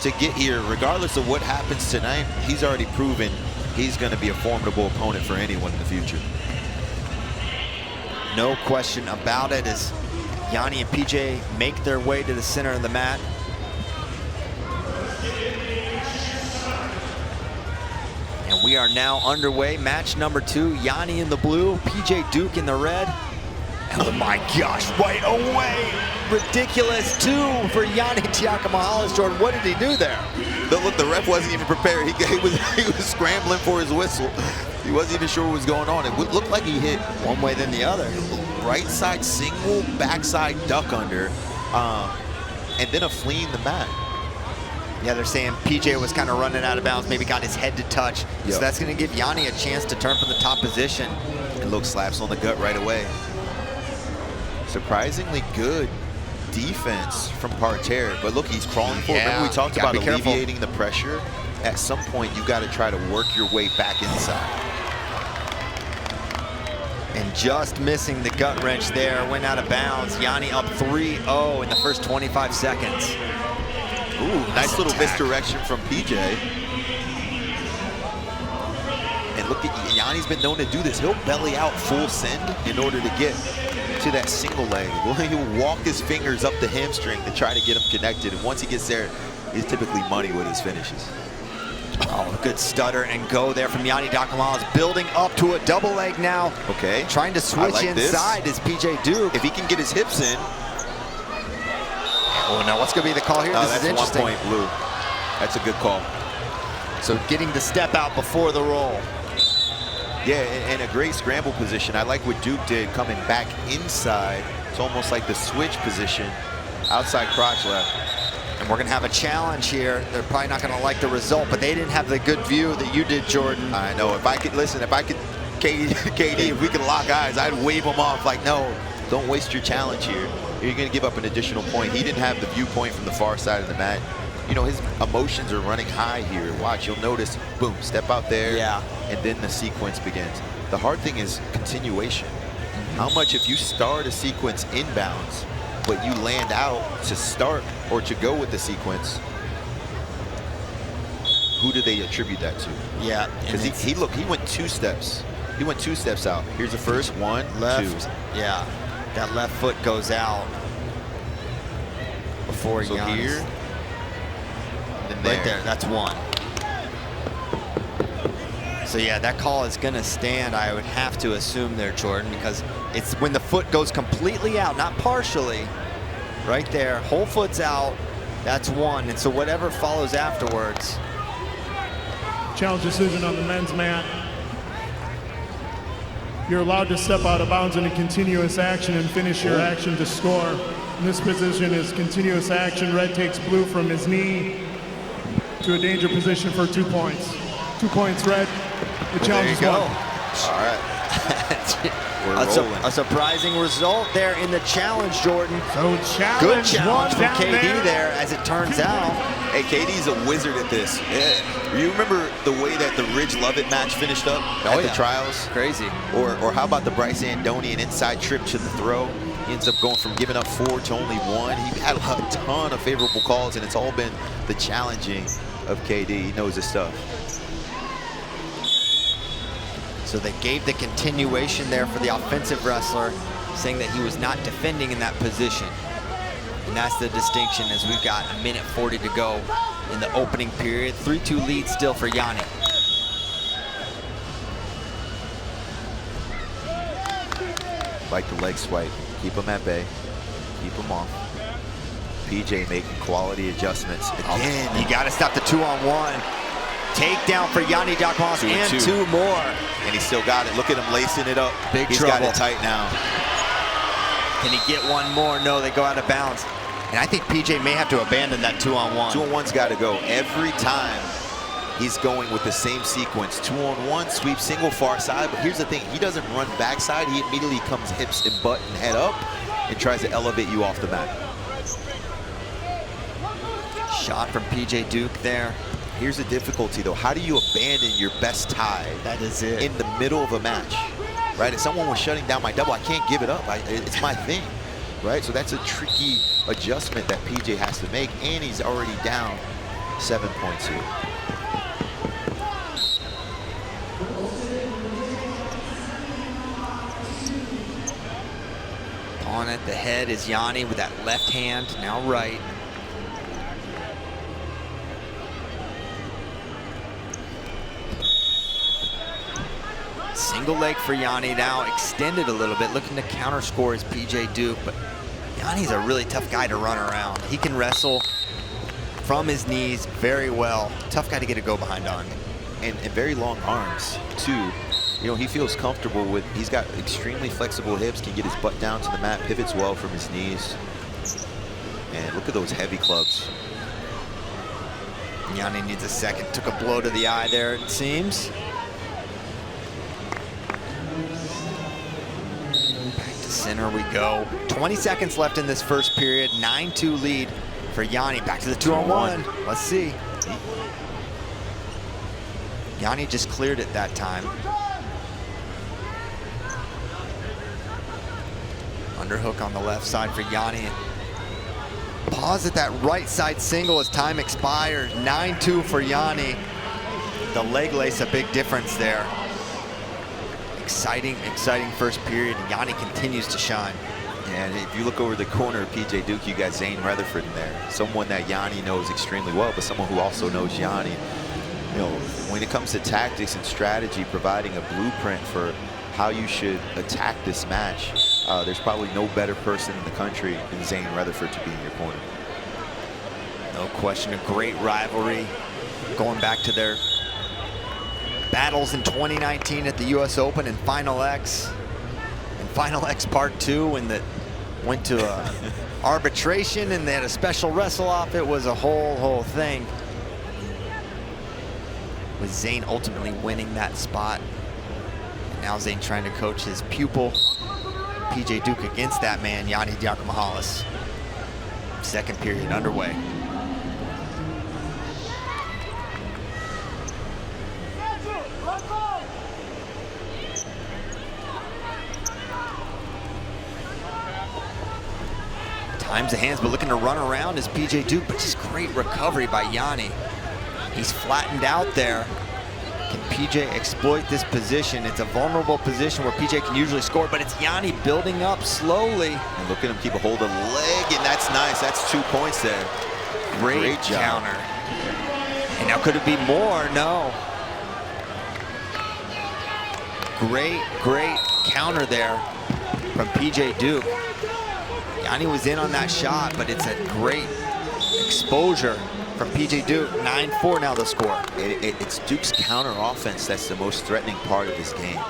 to get here, regardless of what happens tonight, he's already proven he's going to be a formidable opponent for anyone in the future. No question about it as Yianni and PJ make their way to the center of the mat. And we are now underway. Match number 2, Yianni in the blue, PJ Duke in the red. Oh my gosh, right away. Ridiculous 2 for Yianni Diakomihalis. Jordan, what did he do there? Look, the ref wasn't even prepared. He was scrambling for his whistle. He wasn't even sure what was going on. It looked like he hit one way then the other. Right side single, backside duck under, and then a flea in the mat. Yeah, they're saying PJ was kind of running out of bounds, maybe got his head to touch. Yep. So that's going to give Yianni a chance to turn from the top position. And look, slaps on the gut right away. Surprisingly good defense from Parterre, but look, he's crawling forward. Remember we talked about alleviating the pressure? At some point, you got to try to work your way back inside. And just missing the gut wrench there, went out of bounds. Yianni up 3-0 in the first 25 seconds. Ooh, nice little misdirection from PJ. And look, Yianni's been known to do this. He'll belly out full send in order to get to that single leg. He'll walk his fingers up the hamstring to try to get him connected. And once he gets there, he's typically money with his finishes. Oh, good stutter and go there from Yianni Diakomihalis, building up to a double leg now. Okay. Trying to switch inside is PJ Duke. If he can get his hips in. Oh, now what's going to be the call here? This is interesting. 1 point blue. That's a good call. So getting the step out before the roll. Yeah, and a great scramble position. I like what Duke did coming back inside. It's almost like the switch position, outside crotch left. And we're going to have a challenge here. They're probably not going to like the result, but they didn't have the good view that you did, Jordan. I know. If I could, listen, if I could, KD, if we could lock eyes, I'd wave them off like, no, don't waste your challenge here. You're going to give up an additional point. He didn't have the viewpoint from the far side of the mat. You know, his emotions are running high here. Watch, you'll notice, boom, step out there, and then the sequence begins. The hard thing is continuation. How much if you start a sequence inbounds, but you land out to start or to go with the sequence, who do they attribute that to? Yeah. Because he went 2 steps. He went 2 steps out. Here's the first, 1, left, 2. Yeah, that left foot goes out before Yianni. Here, and right there, that's 1. So yeah, that call is gonna stand, I would have to assume there, Jordan, because it's when the foot goes completely out, not partially. Right there, whole foot's out, that's 1. And so whatever follows afterwards. Challenge decision on the men's mat. You're allowed to step out of bounds in a continuous action and finish your action to score. In this position is continuous action. Red takes blue from his knee to a danger position for 2 points. 2 points, red. The challenge is 1. All right. A surprising result there in the challenge, Jordan. So good challenge from KD there, as it turns out. Hey, KD's a wizard at this. Yeah. You remember the way that the Ridge Lovett match finished up at the trials? Crazy. Or how about the Bryce Andonian inside trip to the throw? He ends up going from giving up 4 to only 1. He had a ton of favorable calls, and it's all been the challenging of KD. He knows his stuff. So they gave the continuation there for the offensive wrestler, saying that he was not defending in that position. And that's the distinction, as we've got 1:40 to go in the opening period. 3-2 lead still for Yianni. Like the leg swipe. Keep him at bay. Keep him off. PJ making quality adjustments. Again, you got to stop the 2-on-1. Takedown for Yianni Diakomihalis and 2 more. And he still got it. Look at him lacing it up. He's got it tight now. Can he get 1 more? No, they go out of bounds. And I think PJ may have to abandon that 2-on-1. 2-on-1's got to go. Every time he's going with the same sequence. 2-on-1, sweep single far side. But here's the thing. He doesn't run backside. He immediately comes hips and butt and head up and tries to elevate you off the mat. Shot from PJ Duke there. Here's the difficulty, though. How do you abandon your best tie? That is it. In the middle of a match, right? If someone was shutting down my double, I can't give it up. It's my thing, right? So that's a tricky adjustment that PJ has to make, and he's already down 7 points here. On at the head is Yianni with that left hand, now right. Single leg for Yianni now, extended a little bit, looking to counter score is PJ Duke, but Yianni's a really tough guy to run around. He can wrestle from his knees very well. Tough guy to get a go behind on. And very long arms, too. You know, he feels comfortable with, he's got extremely flexible hips, can get his butt down to the mat, pivots well from his knees. And look at those heavy clubs. Yianni needs a second. Took a blow to the eye there, it seems. Back to center we go. 20 seconds left in this first period. 9-2 lead for Yianni. Back to the 2-on-1. Let's see. Yianni just cleared it that time. Underhook on the left side for Yianni. Pause at that right side single as time expires. 9-2 for Yianni. The leg lace, a big difference there. Exciting, exciting first period. Yianni continues to shine. And if you look over the corner of PJ Duke, you got Zane Rutherford in there. Someone that Yianni knows extremely well, but someone who also knows Yianni. You know, when it comes to tactics and strategy, providing a blueprint for how you should attack this match, there's probably no better person in the country than Zane Rutherford to be in your corner. No question, a great rivalry going back to their battles in 2019 at the US Open and Final X. And Final X Part 2 when that went to arbitration and they had a special wrestle-off. It was a whole thing. With Zane ultimately winning that spot. And now Zane trying to coach his pupil, PJ Duke, against that man, Yianni Diakomihalis. Second period underway. Times the hands, but looking to run around is PJ Duke, but just great recovery by Yianni. He's flattened out there. Can PJ exploit this position? It's a vulnerable position where PJ can usually score, but it's Yianni building up slowly. And look at him keep a hold of the leg, and that's nice. That's 2 points there. Great counter. And now could it be more? No. Great counter there from PJ Duke. Yianni was in on that shot, but it's a great exposure from PJ Duke. 9-4 now the score. It's Duke's counter offense that's the most threatening part of this game.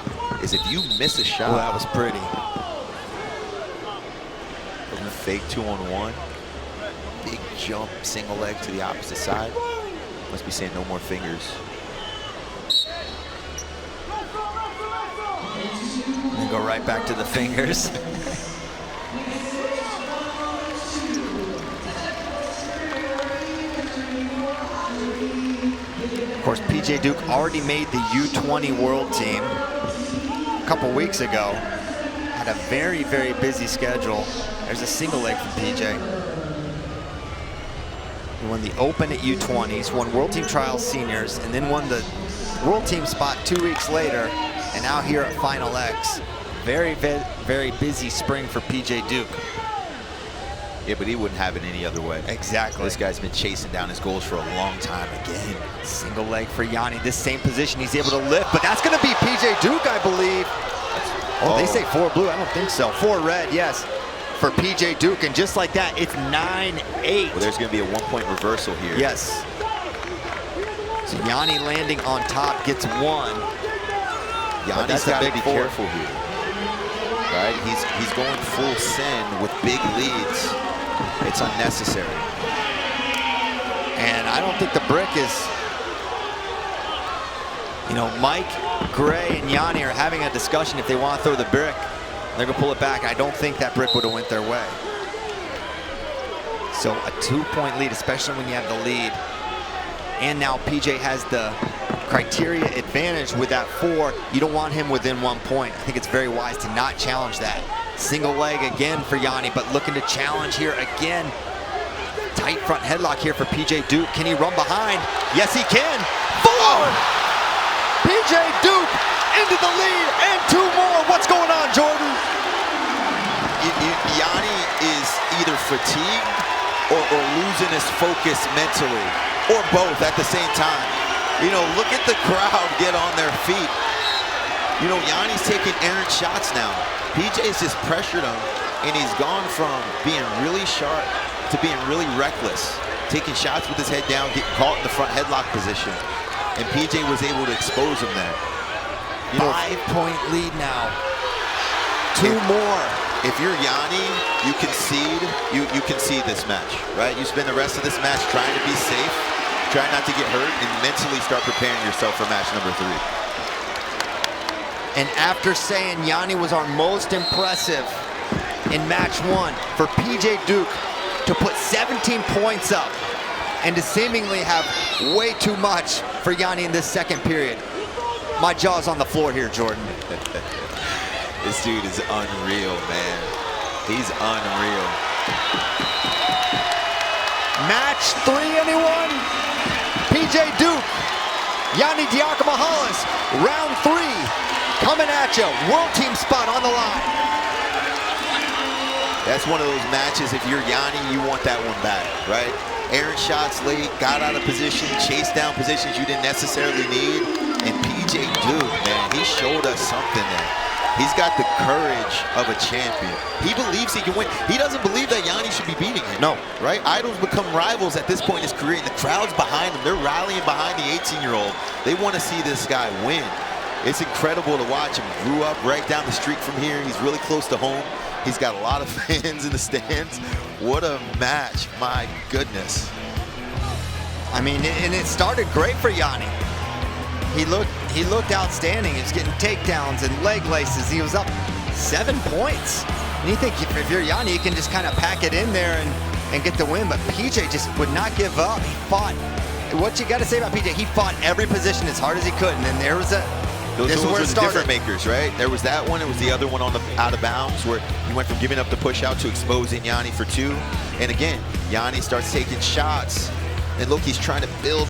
Is if you miss a shot. Oh, that was pretty. Fake 2-on-1. Big jump, single leg to the opposite side. Must be saying no more fingers. And go right back to the fingers. Of course, PJ Duke already made the U20 World Team a couple weeks ago. Had a very busy schedule. There's a single leg from PJ. He won the Open at U20s, won World Team Trials Seniors, and then won the World Team spot 2 weeks later, and now here at Final X. Very busy spring for PJ Duke. Yeah, but he wouldn't have it any other way. Exactly. This guy's been chasing down his goals for a long time again. Single leg for Yianni. This same position, he's able to lift, but that's going to be PJ Duke, I believe. Oh, they say 4 blue. I don't think so. 4 red, yes, for PJ Duke. And just like that, it's 9-8. Well, there's going to be a 1-point reversal here. Yes. So Yianni landing on top gets 1. Yianni's got to be careful here. Right? He's going full send with big leads. It's unnecessary. And I don't think the brick is, you know, Mike, Gray, and Yianni are having a discussion if they want to throw the brick. They're going to pull it back. I don't think that brick would have went their way. So a 2-point lead, especially when you have the lead. And now PJ has the criteria advantage with that 4. You don't want him within 1 point. I think it's very wise to not challenge that. Single leg again for Yianni, but looking to challenge here again. Tight front headlock here for PJ Duke. Can he run behind? Yes, he can. Forward! PJ Duke into the lead and 2 more. What's going on, Jordan? Yianni is either fatigued or losing his focus mentally, or both at the same time. You know, look at the crowd get on their feet. You know, Yianni's taking errant shots now. PJ's just pressured him, and he's gone from being really sharp to being really reckless, taking shots with his head down, getting caught in the front headlock position, and PJ was able to expose him there. You know, 5-point lead now. 2 more. If you're Yianni, you concede this match, right? You spend the rest of this match trying to be safe, try not to get hurt, and mentally start preparing yourself for match number 3. And after saying Yianni was our most impressive in match 1, for PJ Duke to put 17 points up and to seemingly have way too much for Yianni in this second period, my jaw's on the floor here, Jordan. This dude is unreal, man. He's unreal. Match 3, anyone? PJ Duke, Yianni Diakomihalis, round 3, coming at you. World team spot on the line. That's one of those matches, if you're Yianni, you want that one back, right? Errant shots late, got out of position, chased down positions you didn't necessarily need. And PJ Duke, man, he showed us something there. He's got the courage of a champion. He believes he can win. He doesn't believe that Yianni should be beating him. No. Right? Idols become rivals at this point in his career, and the crowd's behind him. They're rallying behind the 18-year-old. They want to see this guy win. It's incredible to watch him. Grew up right down the street from here. He's really close to home. He's got a lot of fans in the stands. What a match. My goodness. I mean, and it started great for Yianni. He looked outstanding. He was getting takedowns and leg laces. He was up 7 points. And you think if you're Yianni, you can just kind of pack it in there and get the win. But PJ just would not give up. He fought. What you got to say about PJ? He fought every position as hard as he could. And then there was Those were the difference makers, right? There was that one. It was the other one on the out of bounds where he went from giving up the push out to exposing Yianni for 2. And again, Yianni starts taking shots. And look, he's trying to build